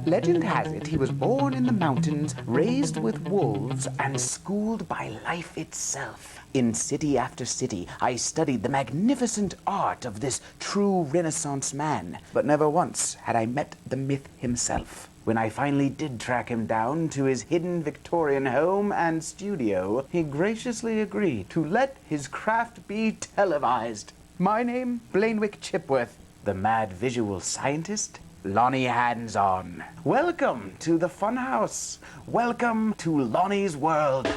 Legend has it he was born in the mountains, raised with wolves, and schooled by life itself. In city after city, I studied the magnificent art of this true Renaissance man, but never once had I met the myth himself. When I finally did track him down to his hidden Victorian home and studio, he graciously agreed to let his craft be televised. My name, Blainwick Chipworth, the mad visual scientist, Lonnie Hands-On. Welcome to the Funhouse. Welcome to Lonnie's world.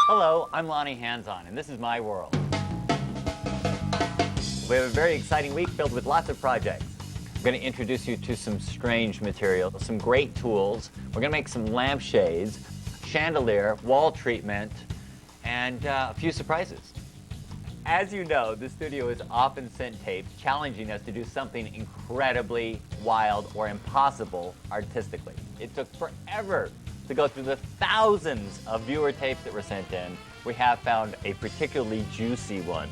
Hello, I'm Lonnie Hands-On, and this is my world. We have a very exciting week filled with lots of projects. We're going to introduce you to some strange materials, some great tools. We're going to make some lampshades, chandelier, wall treatment, and a few surprises. As you know, the studio has often sent tapes challenging us to do something incredibly wild or impossible artistically. It took forever to go through the thousands of viewer tapes that were sent in. We have found a particularly juicy one.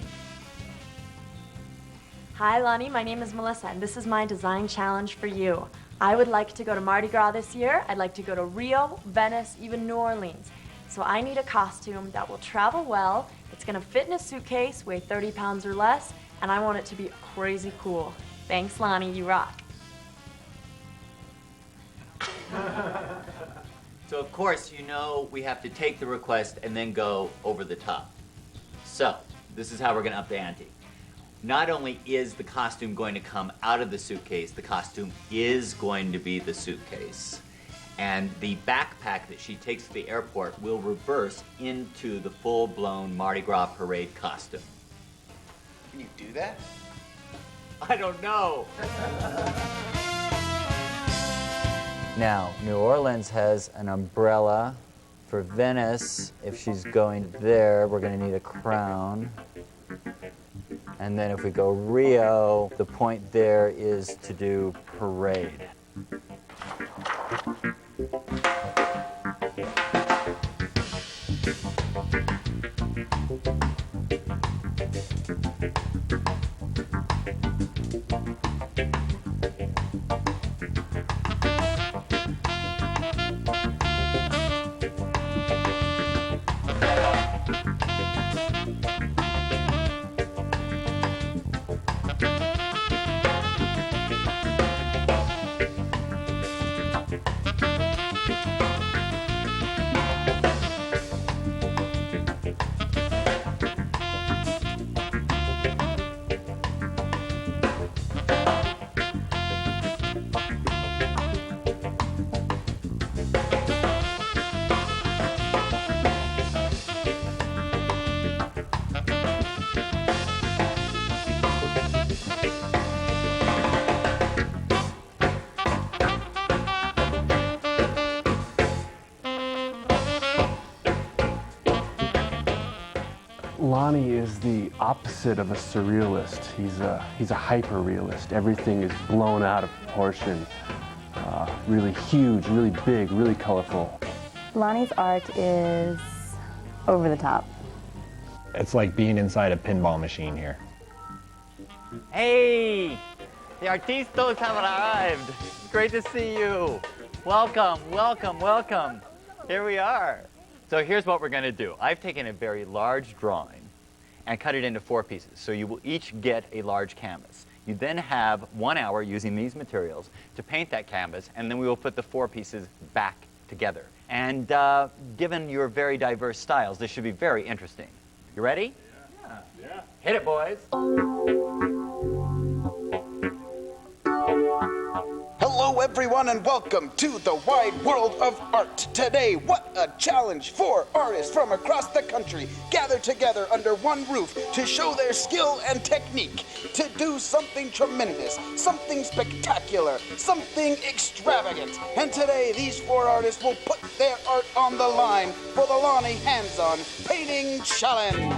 Hi Lonnie, my name is Melissa and this is my design challenge for you. I would like to go to Mardi Gras this year. I'd like to go to Rio, Venice, even New Orleans. So I need a costume that will travel well, it's gonna fit in a suitcase, weigh 30 pounds or less, and I want it to be crazy cool. Thanks Lonnie, you rock. So of course, you know we have to take the request and then go over the top. So, this is how we're gonna up the ante. Not only is the costume going to come out of the suitcase, the costume is going to be the suitcase. And the backpack that she takes to the airport will reverse into the full-blown Mardi Gras parade costume. Can you do that? I don't know. Now, New Orleans has an umbrella. For Venice, if she's going there, we're going to need a crown. And then if we go Rio, the point there is to do parade. Lonnie is the opposite of a surrealist. He's a hyper-realist. Everything is blown out of proportion. Really huge, really big, really colorful. Lonnie's art is over the top. It's like being inside a pinball machine here. Hey, the artistos have arrived. Great to see you. Welcome, welcome, welcome. Here we are. So here's what we're going to do. I've taken a very large drawing and cut it into 4 pieces. So you will each get a large canvas. You then have 1 hour using these materials to paint that canvas, and then we will put the 4 pieces back together. And given your very diverse styles, this should be very interesting. You ready? Yeah. Hit it, boys. Hello everyone, and welcome to the wide world of art. Today, what a challenge! 4 artists from across the country gather together under one roof to show their skill and technique, to do something tremendous, something spectacular, something extravagant. And today, these 4 artists will put their art on the line for the Lonnie Hands-On Painting Challenge.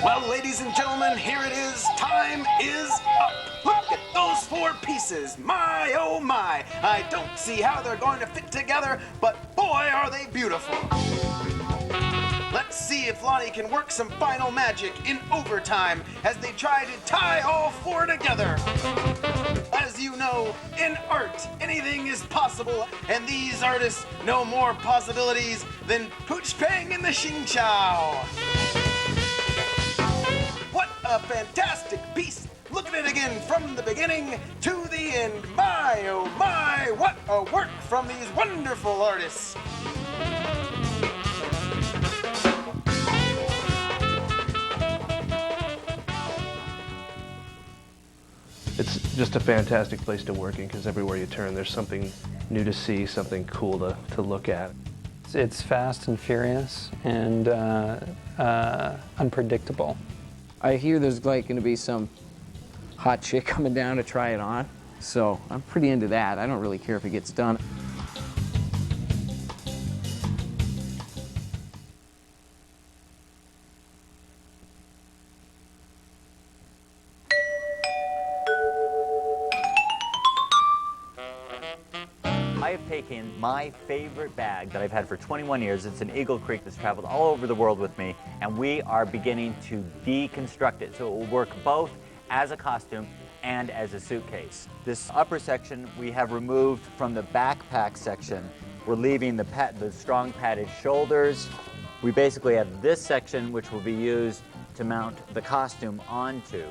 Well, ladies and gentlemen, here it is. Time is up. Look at those 4 pieces. My, oh my. I don't see how they're going to fit together, but boy, are they beautiful. Let's see if Lonnie can work some final magic in overtime as they try to tie all 4 together. As you know, in art, anything is possible, and these artists know more possibilities than Pooch Pang in the Xing Chao. What a fantastic piece! Look at it again from the beginning to the end. My, oh my, what a work from these wonderful artists! It's just a fantastic place to work in because everywhere you turn there's something new to see, something cool to look at. It's fast and furious and unpredictable. I hear there's like going to be some hot chick coming down to try it on, so I'm pretty into that. I don't really care if it gets done. I have taken my favorite bag that I've had for 21 years. It's an Eagle Creek that's traveled all over the world with me, and we are beginning to deconstruct it. So it will work both as a costume and as a suitcase. This upper section we have removed from the backpack section. We're leaving the strong padded shoulders. We basically have this section which will be used to mount the costume onto,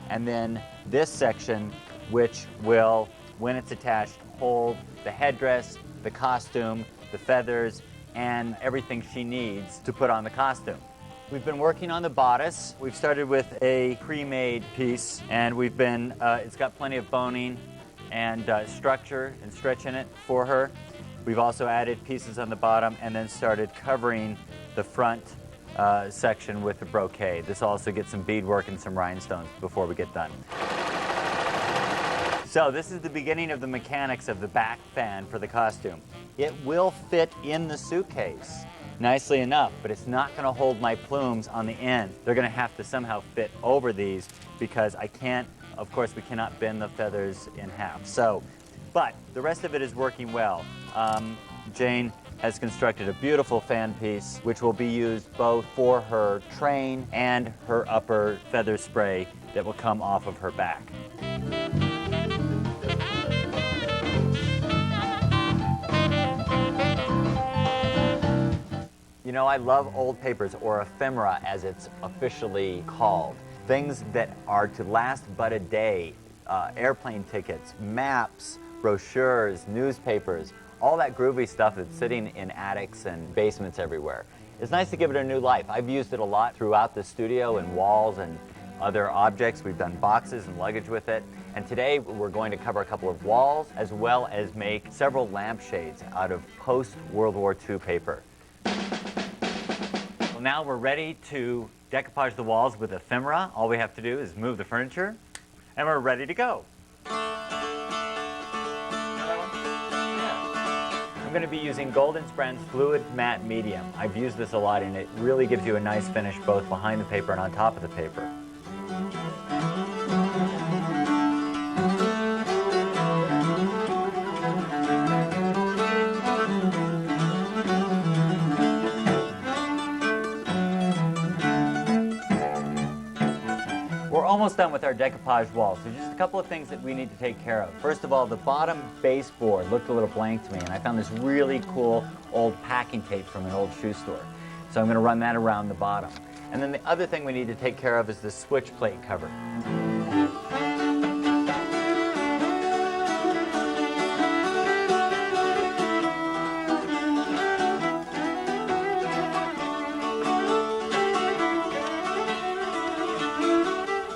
and then this section which will, when it's attached, hold the headdress, the costume, the feathers, and everything she needs to put on the costume. We've been working on the bodice. We've started with a pre-made piece, and it's got plenty of boning and structure and stretch in it for her. We've also added pieces on the bottom and then started covering the front section with the brocade. This also gets some beadwork and some rhinestones before we get done. So this is the beginning of the mechanics of the back fan for the costume. It will fit in the suitcase nicely enough, but it's not going to hold my plumes on the end. They're going to have to somehow fit over these because of course we cannot bend the feathers in half. But the rest of it is working well. Jane has constructed a beautiful fan piece which will be used both for her train and her upper feather spray that will come off of her back. You know, I love old papers, or ephemera as it's officially called. Things that are to last but a day. Airplane tickets, maps, brochures, newspapers, all that groovy stuff that's sitting in attics and basements everywhere. It's nice to give it a new life. I've used it a lot throughout the studio and walls and other objects. We've done boxes and luggage with it. And today we're going to cover a couple of walls as well as make several lampshades out of post-World War II paper. Well, now we're ready to decoupage the walls with ephemera. All we have to do is move the furniture and we're ready to go. I'm going to be using Golden Sprent's Fluid Matte Medium. I've used this a lot and it really gives you a nice finish both behind the paper and on top of the paper. We're almost done with our decoupage wall, so just a couple of things that we need to take care of. First of all, the bottom baseboard looked a little blank to me, and I found this really cool old packing tape from an old shoe store. So I'm going to run that around the bottom. And then the other thing we need to take care of is the switch plate cover.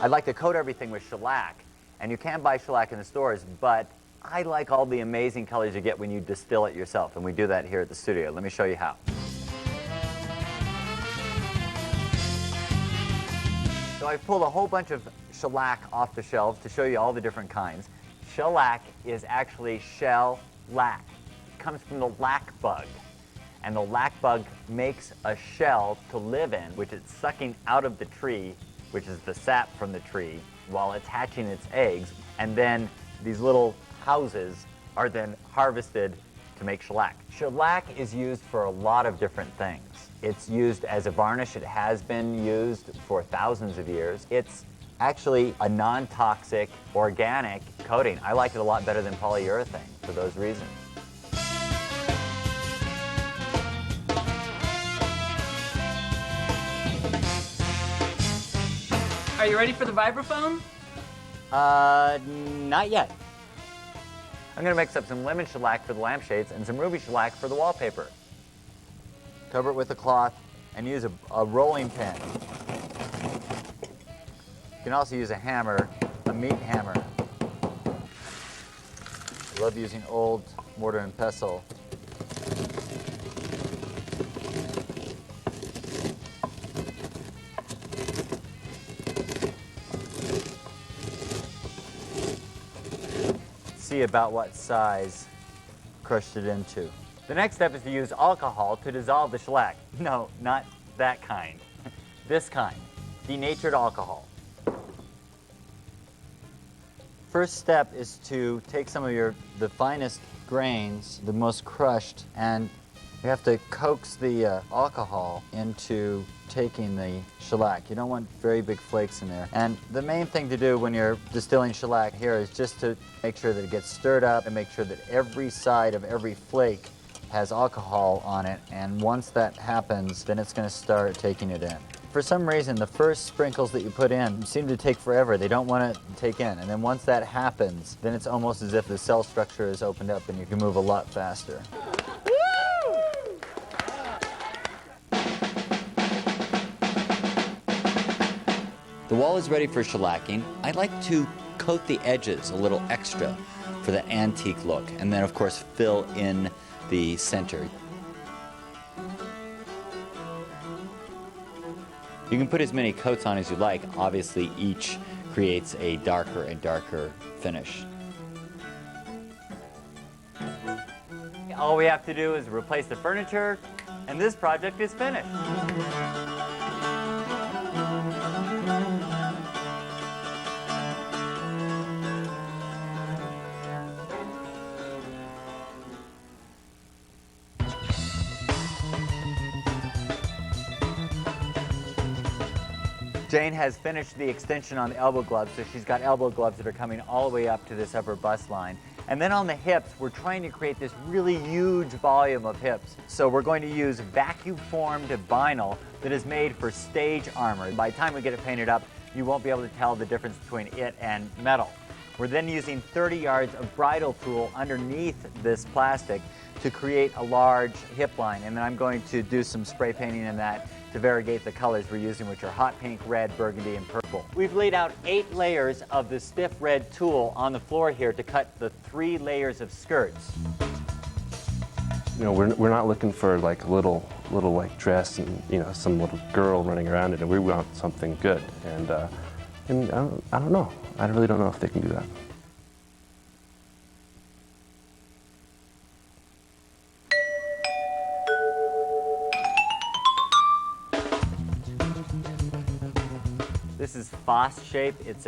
I'd like to coat everything with shellac, and you can buy shellac in the stores, but I like all the amazing colors you get when you distill it yourself, and we do that here at the studio. Let me show you how. So I've pulled a whole bunch of shellac off the shelves to show you all the different kinds. Shellac is actually shell-lac. It comes from the lac bug, and the lac bug makes a shell to live in, which it's sucking out of the tree, which is the sap from the tree, while it's hatching its eggs, and then these little houses are then harvested to make shellac. Shellac is used for a lot of different things. It's used as a varnish. It has been used for thousands of years. It's actually a non-toxic, organic coating. I like it a lot better than polyurethane for those reasons. Are you ready for the vibraphone? Not yet. I'm going to mix up some lemon shellac for the lampshades and some ruby shellac for the wallpaper. Cover it with a cloth and use a rolling pin. You can also use a hammer, a meat hammer. I love using old mortar and pestle. See about what size crushed it into. The next step is to use alcohol to dissolve the shellac. No, not that kind. This kind, denatured alcohol. First step is to take some of the finest grains, the most crushed, and you have to coax the alcohol into taking the shellac. You don't want very big flakes in there. And the main thing to do when you're distilling shellac here is just to make sure that it gets stirred up and make sure that every side of every flake has alcohol on it. And once that happens, then it's going to start taking it in. For some reason, the first sprinkles that you put in seem to take forever. They don't want to take in. And then once that happens, then it's almost as if the cell structure is opened up and you can move a lot faster. The wall is ready for shellacking. I like to coat the edges a little extra for the antique look, and then of course fill in the center. You can put as many coats on as you like. Obviously, each creates a darker and darker finish. All we have to do is replace the furniture, and this project is finished. Jane has finished the extension on the elbow gloves, so she's got elbow gloves that are coming all the way up to this upper bust line. And then on the hips, we're trying to create this really huge volume of hips. So we're going to use vacuum-formed vinyl that is made for stage armor. By the time we get it painted up, you won't be able to tell the difference between it and metal. We're then using 30 yards of bridle tulle underneath this plastic to create a large hip line, and then I'm going to do some spray painting in that to variegate the colors we're using, which are hot pink, red, burgundy, and purple. We've laid out 8 layers of the stiff red tulle on the floor here to cut the 3 layers of skirts. You know, we're not looking for like a little like dress and, you know, some little girl running around in it. We want something good, and I don't know. I really don't know if they can do that. This is Foss shape. It's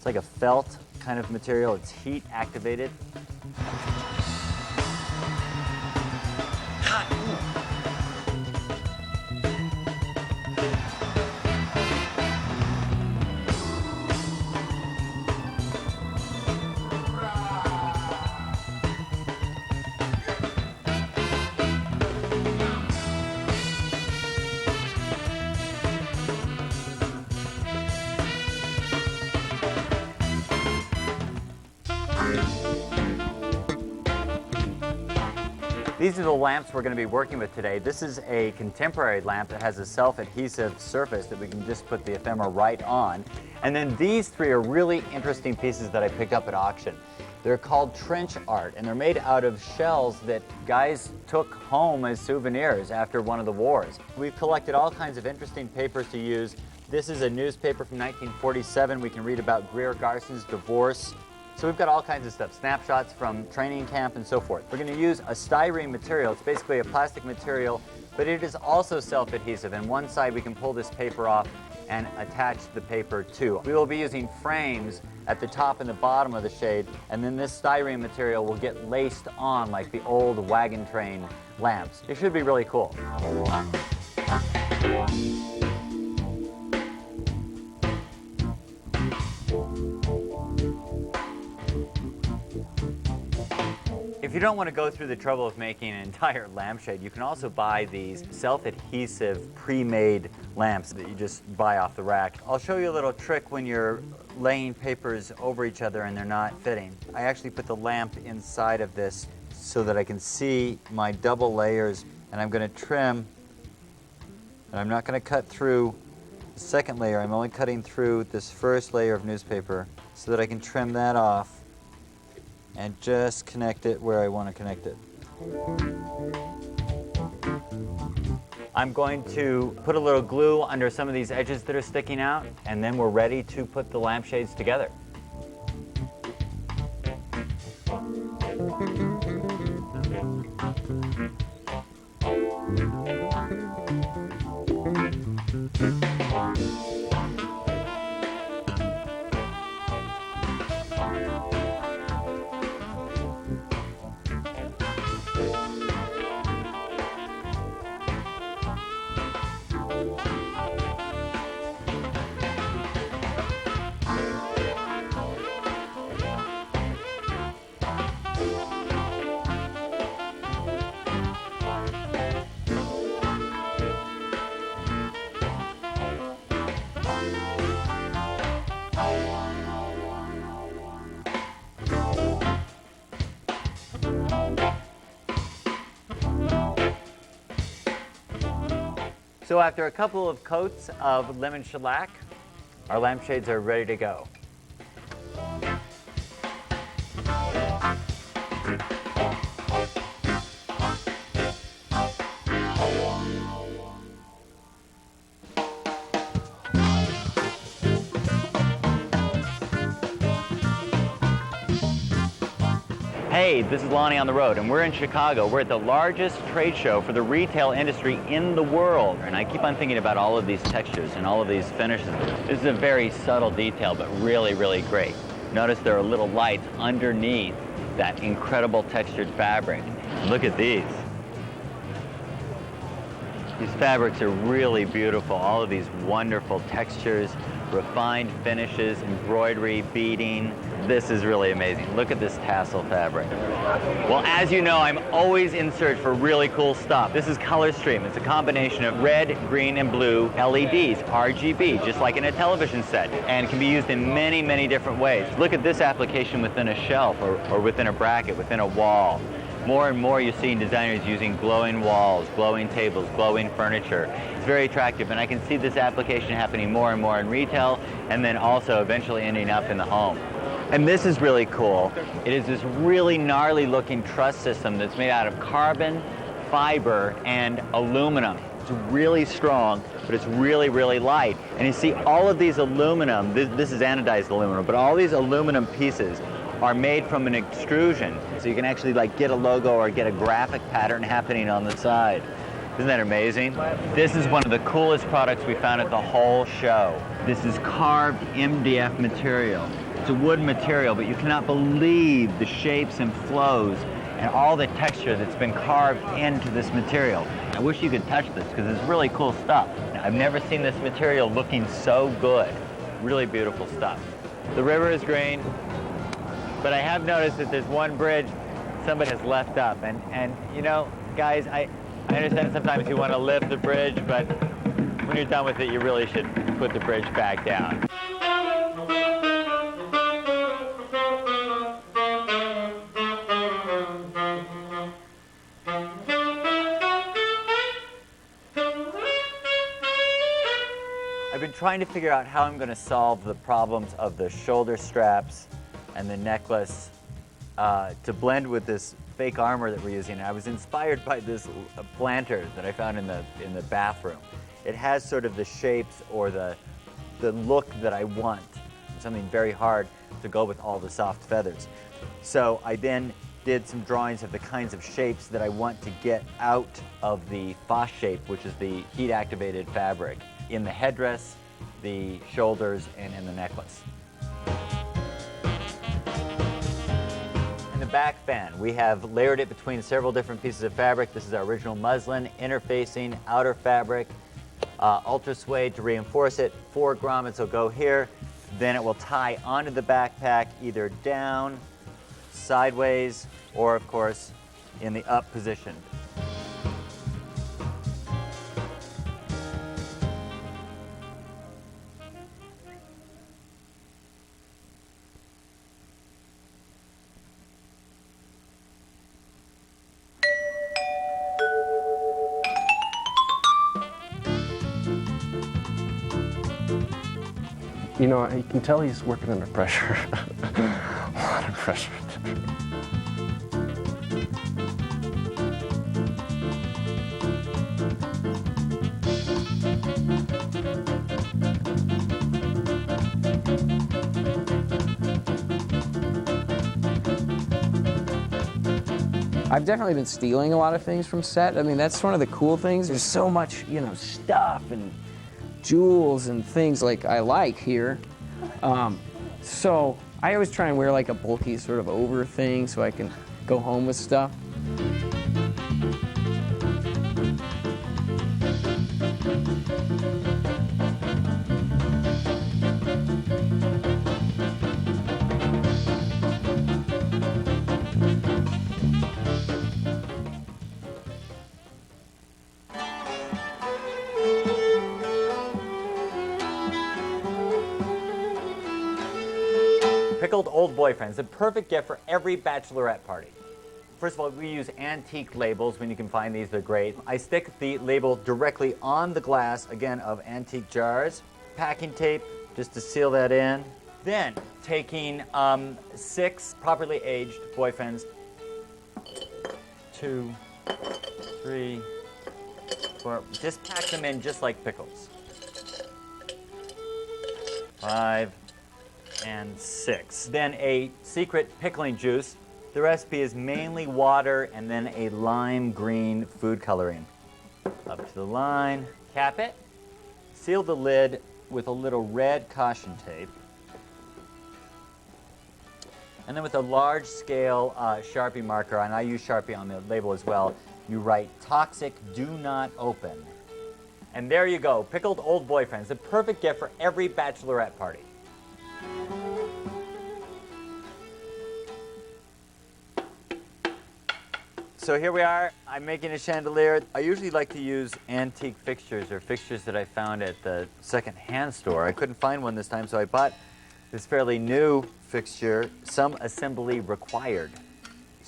like a felt kind of material. It's heat activated. These are the lamps we're going to be working with today. This is a contemporary lamp that has a self-adhesive surface that we can just put the ephemera right on. And then these 3 are really interesting pieces that I picked up at auction. They're called trench art, and they're made out of shells that guys took home as souvenirs after one of the wars. We've collected all kinds of interesting papers to use. This is a newspaper from 1947. We can read about Greer Garson's divorce. So we've got all kinds of stuff, snapshots from training camp and so forth. We're going to use a styrene material. It's basically a plastic material, but it is also self-adhesive. And one side we can pull this paper off and attach the paper to. We will be using frames at the top and the bottom of the shade, and then this styrene material will get laced on like the old wagon train lamps. It should be really cool. If you don't want to go through the trouble of making an entire lampshade, you can also buy these self-adhesive pre-made lamps that you just buy off the rack. I'll show you a little trick when you're laying papers over each other and they're not fitting. I actually put the lamp inside of this so that I can see my double layers, and I'm going to trim, and I'm not going to cut through the second layer. I'm only cutting through this first layer of newspaper so that I can trim that off and just connect it where I want to connect it. I'm going to put a little glue under some of these edges that are sticking out, and then we're ready to put the lampshades together. So after a couple of coats of lemon shellac, our lampshades are ready to go. Hey, this is Lonnie on the road, and we're in Chicago. We're at the largest trade show for the retail industry in the world. And I keep on thinking about all of these textures and all of these finishes. This is a very subtle detail, but really, really great. Notice there are little lights underneath that incredible textured fabric. Look at these. These fabrics are really beautiful. All of these wonderful textures, refined finishes, embroidery, beading. This is really amazing. Look at this tassel fabric. Well, as you know, I'm always in search for really cool stuff. This is Color Stream. It's a combination of red, green, and blue LEDs, RGB, just like in a television set, and can be used in many, many different ways. Look at this application within a shelf or within a bracket, within a wall. More and more you're seeing designers using glowing walls, glowing tables, glowing furniture. It's very attractive, and I can see this application happening more and more in retail, and then also eventually ending up in the home. And this is really cool. It is this really gnarly looking truss system that's made out of carbon, fiber, and aluminum. It's really strong, but it's really, really light. And you see all of these aluminum, this is anodized aluminum, but all these aluminum pieces are made from an extrusion. So you can actually like get a logo or get a graphic pattern happening on the side. Isn't that amazing? This is one of the coolest products we found at the whole show. This is carved MDF material. It's a wood material, but you cannot believe the shapes and flows and all the texture that's been carved into this material. I wish you could touch this because it's really cool stuff. I've never seen this material looking so good. Really beautiful stuff. The river is green, but I have noticed that there's one bridge somebody has left up. And you know, guys, I understand sometimes you want to lift the bridge, but when you're done with it, you really should put the bridge back down. I've been trying to figure out how I'm going to solve the problems of the shoulder straps and the necklace to blend with this fake armor that we're using. I was inspired by this planter that I found in the bathroom. It has sort of the shapes or the look that I want, something very hard to go with all the soft feathers. So I then did some drawings of the kinds of shapes that I want to get out of the Foss shape, which is the heat-activated fabric, in the headdress, the shoulders, and in the necklace. In the back band, we have layered it between several different pieces of fabric. This is our original muslin, interfacing, outer fabric, ultra suede to reinforce it. 4 grommets will go here. Then it will tie onto the backpack, either down, sideways, or of course, in the up position. You know, you can tell he's working under pressure. A lot of pressure. I've definitely been stealing a lot of things from set. I mean, that's one of the cool things. There's so much, you know, stuff and jewels and things like I like here. So I always try and wear like a bulky sort of over thing so I can go home with stuff. Pickled old boyfriends, the perfect gift for every bachelorette party. First of all, we use antique labels. When you can find these, they're great. I stick the label directly on the glass, again, of antique jars. Packing tape, just to seal that in. Then, taking 6 properly aged boyfriends. 2, 3, 4. Just pack them in just like pickles. 5, and 6. Then a secret pickling juice. The recipe is mainly water and then a lime green food coloring. Up to the line, cap it, seal the lid with a little red caution tape, and then with a large scale Sharpie marker, and I use Sharpie on the label as well, you write toxic, do not open. And there you go, pickled old boyfriends, the perfect gift for every bachelorette party. So here we are. I'm making a chandelier. I usually like to use antique fixtures or fixtures that I found at the second-hand store. I couldn't find one this time, so I bought this fairly new fixture, some assembly required.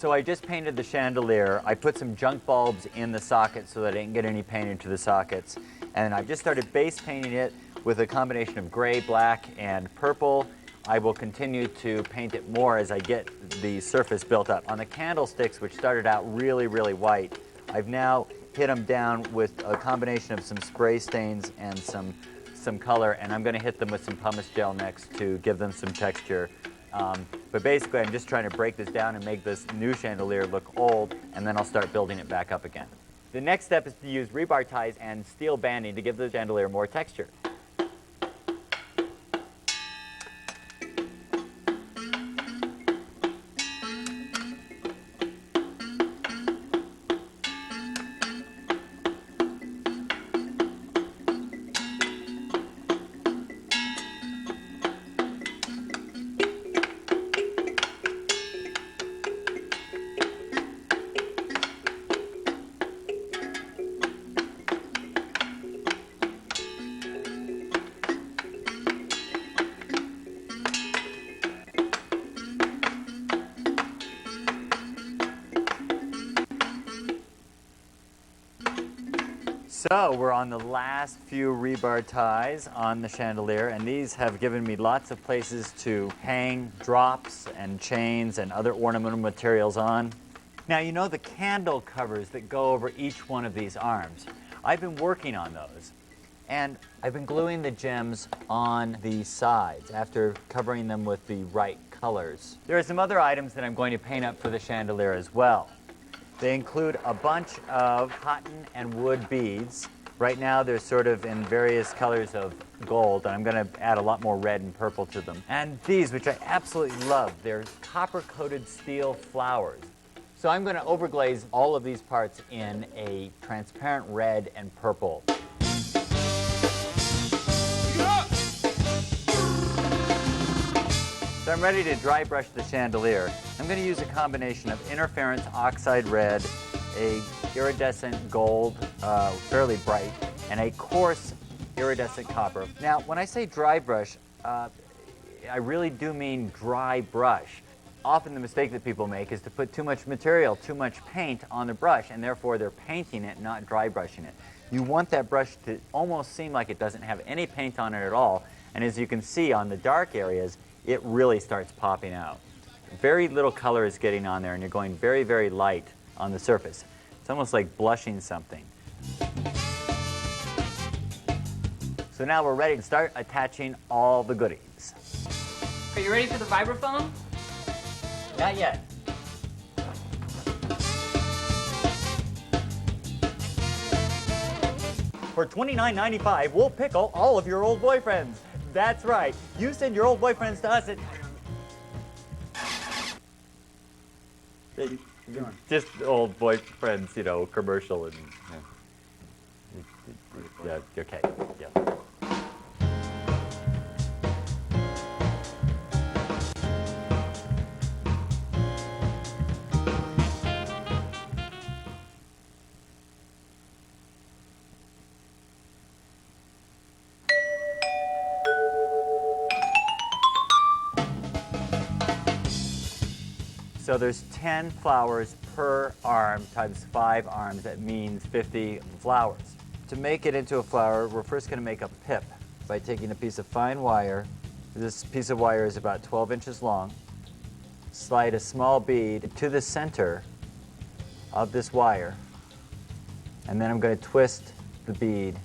So I just painted the chandelier. I put some junk bulbs in the sockets so that I didn't get any paint into the sockets. And I've just started base painting it with a combination of gray, black, and purple. I will continue to paint it more as I get the surface built up. On the candlesticks, which started out really, really white, I've now hit them down with a combination of some spray stains and some color, and I'm going to hit them with some pumice gel next to give them some texture. But basically, I'm just trying to break this down and make this new chandelier look old, and then I'll start building it back up again. The next step is to use rebar ties and steel banding to give the chandelier more texture. So we're on the last few rebar ties on the chandelier, and these have given me lots of places to hang drops and chains and other ornamental materials on. Now, you know the candle covers that go over each one of these arms. I've been working on those, and I've been gluing the gems on the sides after covering them with the right colors. There are some other items that I'm going to paint up for the chandelier as well. They include a bunch of cotton and wood beads. Right now they're sort of in various colors of gold, and I'm going to add a lot more red and purple to them. And these, which I absolutely love, they're copper-coated steel flowers. So I'm going to overglaze all of these parts in a transparent red and purple. So I'm ready to dry brush the chandelier. I'm going to use a combination of interference oxide red, a iridescent gold, fairly bright, and a coarse iridescent copper. Now, when I say dry brush, I really do mean dry brush. Often the mistake that people make is to put too much material, too much paint on the brush, and therefore they're painting it, not dry brushing it. You want that brush to almost seem like it doesn't have any paint on it at all, and as you can see on the dark areas, it really starts popping out. Very little color is getting on there, and you're going very, very light on the surface. It's almost like blushing something. So now we're ready to start attaching all the goodies. Are you ready for the vibraphone? Not yet. For $29.95, we'll pickle all of your old boyfriends. That's right. You send your old boyfriends to us at... Just old boyfriends, you know, commercial and... Yeah, okay, yeah. So there's 10 flowers per arm times 5 arms. That means 50 flowers. To make it into a flower, we're first going to make a pip by taking a piece of fine wire. This piece of wire is about 12 inches long. Slide a small bead to the center of this wire, and then I'm going to twist the bead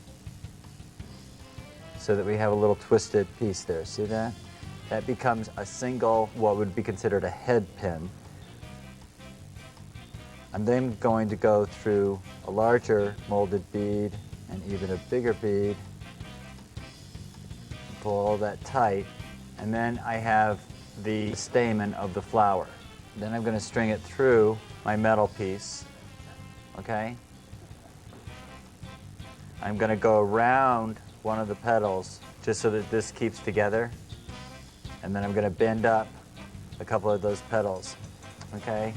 so that we have a little twisted piece there. See that? That becomes a single, what would be considered a head pin. I'm then going to go through a larger molded bead and even a bigger bead. Pull all that tight, and then I have the stamen of the flower. Then I'm going to string it through my metal piece, okay? I'm going to go around one of the petals just so that this keeps together, and then I'm going to bend up a couple of those petals, okay?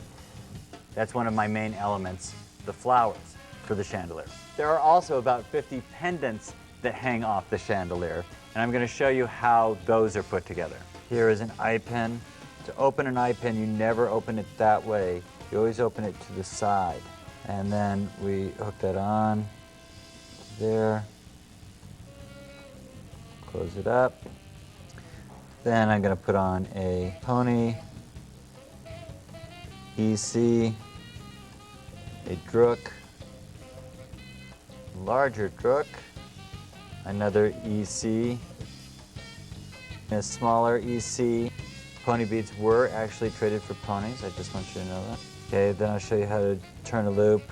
That's one of my main elements, the flowers for the chandelier. There are also about 50 pendants that hang off the chandelier, and I'm going to show you how those are put together. Here is an eye pin. To open an eye pin, you never open it that way. You always open it to the side. And then we hook that on there. Close it up. Then I'm going to put on a pony, EC, a drook, larger drook, another EC, a smaller EC. Pony beads were actually traded for ponies. I just want you to know that. Okay, then I'll show you how to turn a loop.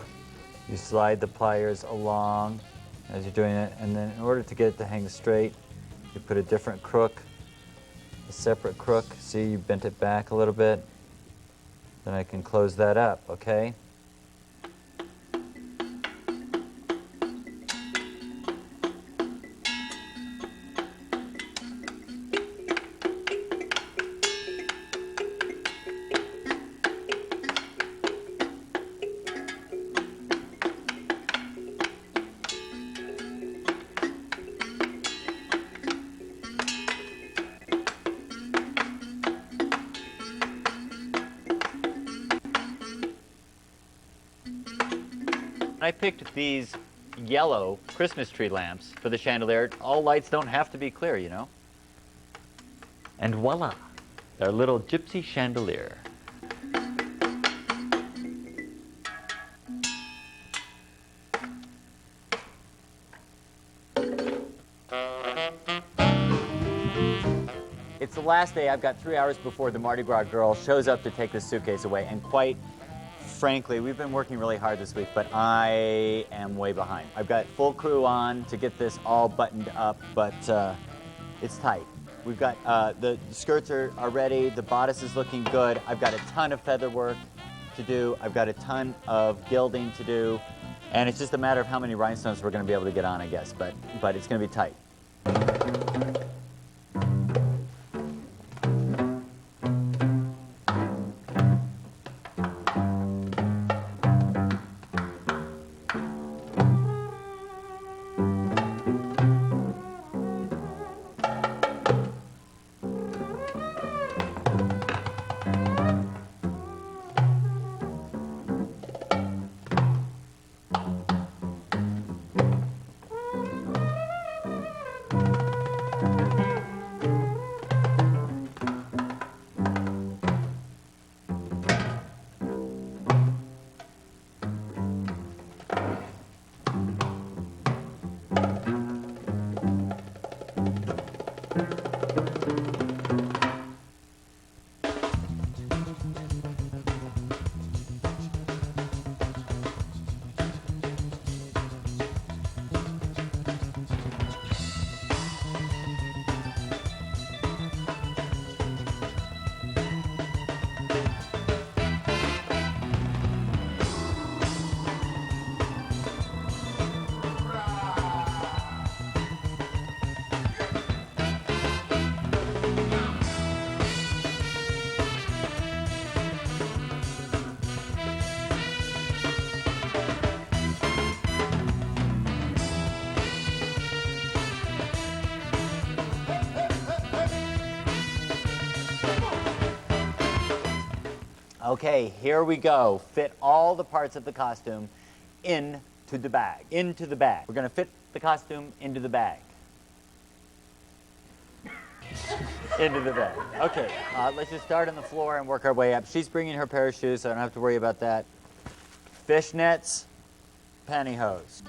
You slide the pliers along as you're doing it, and then in order to get it to hang straight, you put a different crook, a separate crook. See, you bent it back a little bit. Then I can close that up, okay? I picked these yellow Christmas tree lamps for the chandelier. All lights don't have to be clear, you know. And voila, our little gypsy chandelier. It's the last day. I've got 3 hours before the Mardi Gras girl shows up to take this suitcase away, and quite frankly, we've been working really hard this week, but I am way behind. I've got full crew on to get this all buttoned up, but it's tight. We've got the skirts are ready, the bodice is looking good. I've got a ton of feather work to do. I've got a ton of gilding to do, and it's just a matter of how many rhinestones we're going to be able to get on, I guess, but it's going to be tight. Okay, here we go. Fit all the parts of the costume into the bag. Into the bag. We're going to fit the costume into the bag. Into the bag. Okay, let's just start on the floor and work our way up. She's bringing her pair of shoes, so I don't have to worry about that. Fishnets, pantyhose.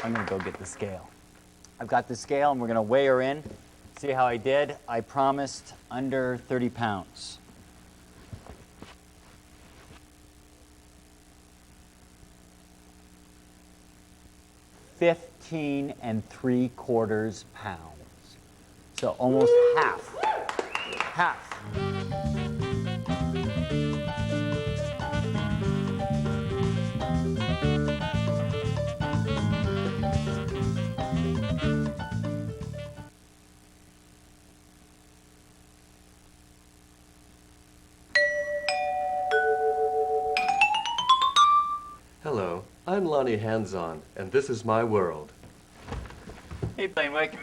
I'm gonna go get the scale. I've got the scale and we're gonna weigh her in, see how I did. I promised under 30 pounds. $15.75 pounds. So almost half. Half. Hello, I'm Lonnie Hands-On, and this is my world. Hey, Plainwick.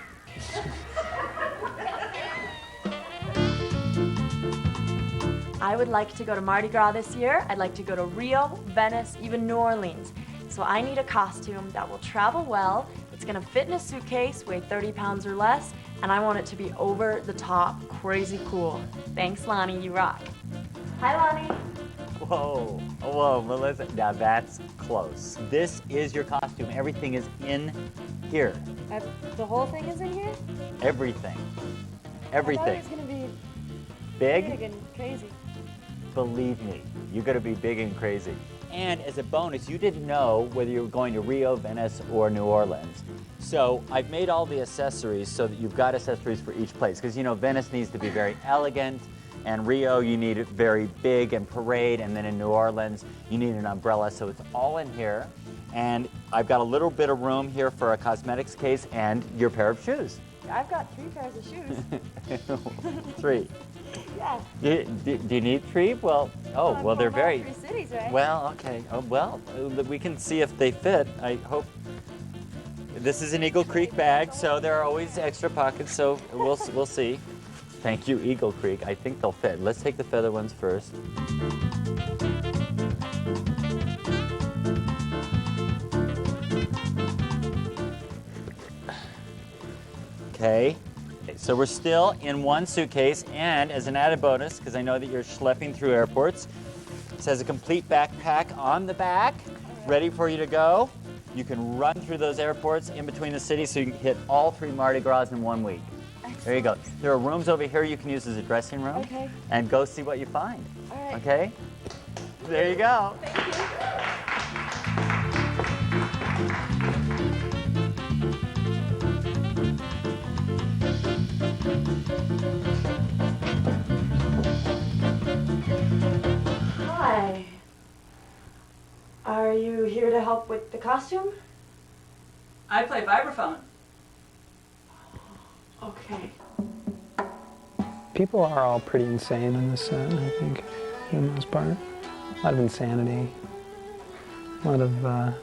I would like to go to Mardi Gras this year. I'd like to go to Rio, Venice, even New Orleans. So I need a costume that will travel well, it's gonna fit in a suitcase, weigh 30 pounds or less, and I want it to be over the top, crazy cool. Thanks, Lonnie, you rock. Hi, Lonnie. Whoa, whoa, Melissa, now that's close. This is your costume. Everything is in here. The whole thing is in here? Everything. I Everything. thought it was gonna be Big? big and crazy. Believe me, you're gonna be big and crazy. And as a bonus, you didn't know whether you were going to Rio, Venice, or New Orleans. So I've made all the accessories so that you've got accessories for each place. Because you know, Venice needs to be very elegant, and Rio, you need it very big and parade, and then in New Orleans, you need an umbrella, so it's all in here. And I've got a little bit of room here for a cosmetics case and your pair of shoes. I've got 3 pairs of shoes. 3. Yeah. Do you need 3? Well, well, they're very... 3 cities, right? Well, okay. Oh, well, we can see if they fit. I hope. This is an Eagle Creek bag, so there are always extra pockets, so we'll see. Thank you, Eagle Creek. I think they'll fit. Let's take the feather ones first. Okay. So we're still in one suitcase, and as an added bonus, because I know that you're schlepping through airports, it says a complete backpack on the back, ready for you to go. You can run through those airports in between the cities so you can hit all 3 Mardi Gras in 1 week. There you go. There are rooms over here you can use as a dressing room. Okay. And go see what you find. All right. Okay? There you go. Thank you. Hi. Are you here to help with the costume? I play vibraphone. Okay. People are all pretty insane in this set, I think, for the most part. A lot of insanity, a lot of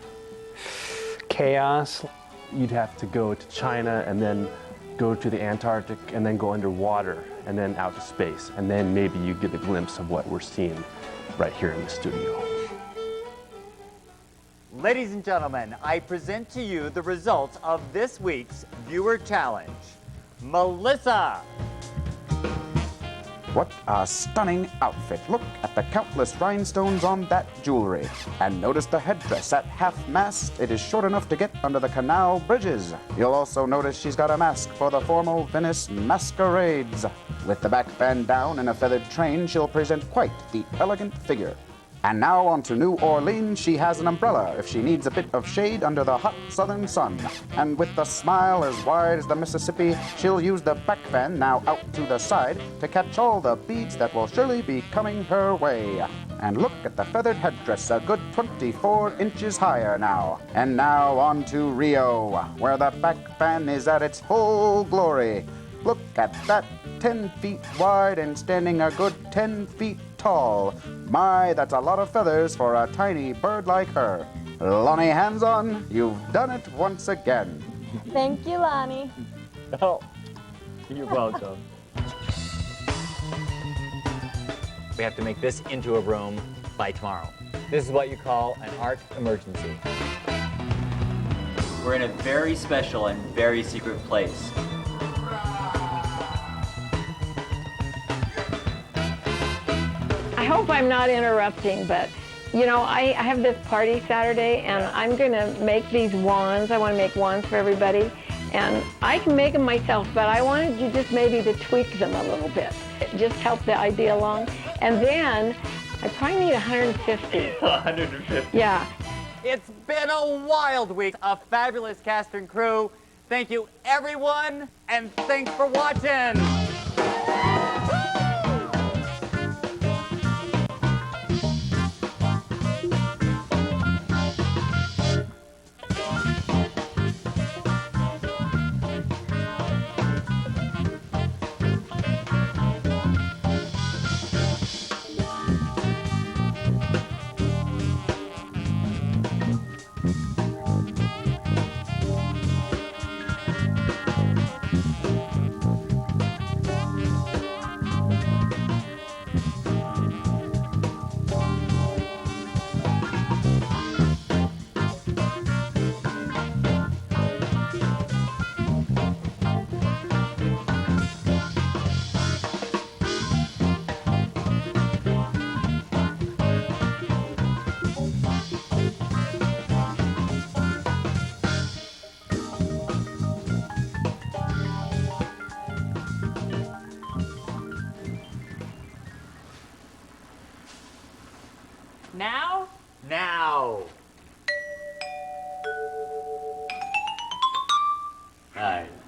chaos. You'd have to go to China and then go to the Antarctic and then go underwater and then out to space. And then maybe you get a glimpse of what we're seeing right here in the studio. Ladies and gentlemen, I present to you the results of this week's viewer challenge. Melissa. What a stunning outfit. Look at the countless rhinestones on that jewelry. And notice the headdress at half-mast. It is short enough to get under the canal bridges. You'll also notice she's got a mask for the formal Venice masquerades. With the back band down and a feathered train, she'll present quite the elegant figure. And now on to New Orleans, she has an umbrella if she needs a bit of shade under the hot southern sun. And with the smile as wide as the Mississippi, she'll use the back fan now out to the side to catch all the beads that will surely be coming her way. And look at the feathered headdress, a good 24 inches higher now. And now on to Rio, where the back fan is at its full glory. Look at that, 10 feet wide and standing a good 10 feet tall. My, that's a lot of feathers for a tiny bird like her. Lonnie Hands-On, you've done it once again. Thank you, Lonnie. Oh, you're welcome. We have to make this into a room by tomorrow. This is what you call an art emergency. We're in a very special and very secret place. I hope I'm not interrupting, but You know, I have this party Saturday, and I'm going to make these wands. I want to make wands for everybody. And I can make them myself, but I wanted you just maybe to tweak them a little bit. Just help the idea along. And then I probably need 150. 150. Yeah. It's been a wild week. A fabulous cast and crew. Thank you, everyone, and thanks for watching. Now? Now. All right.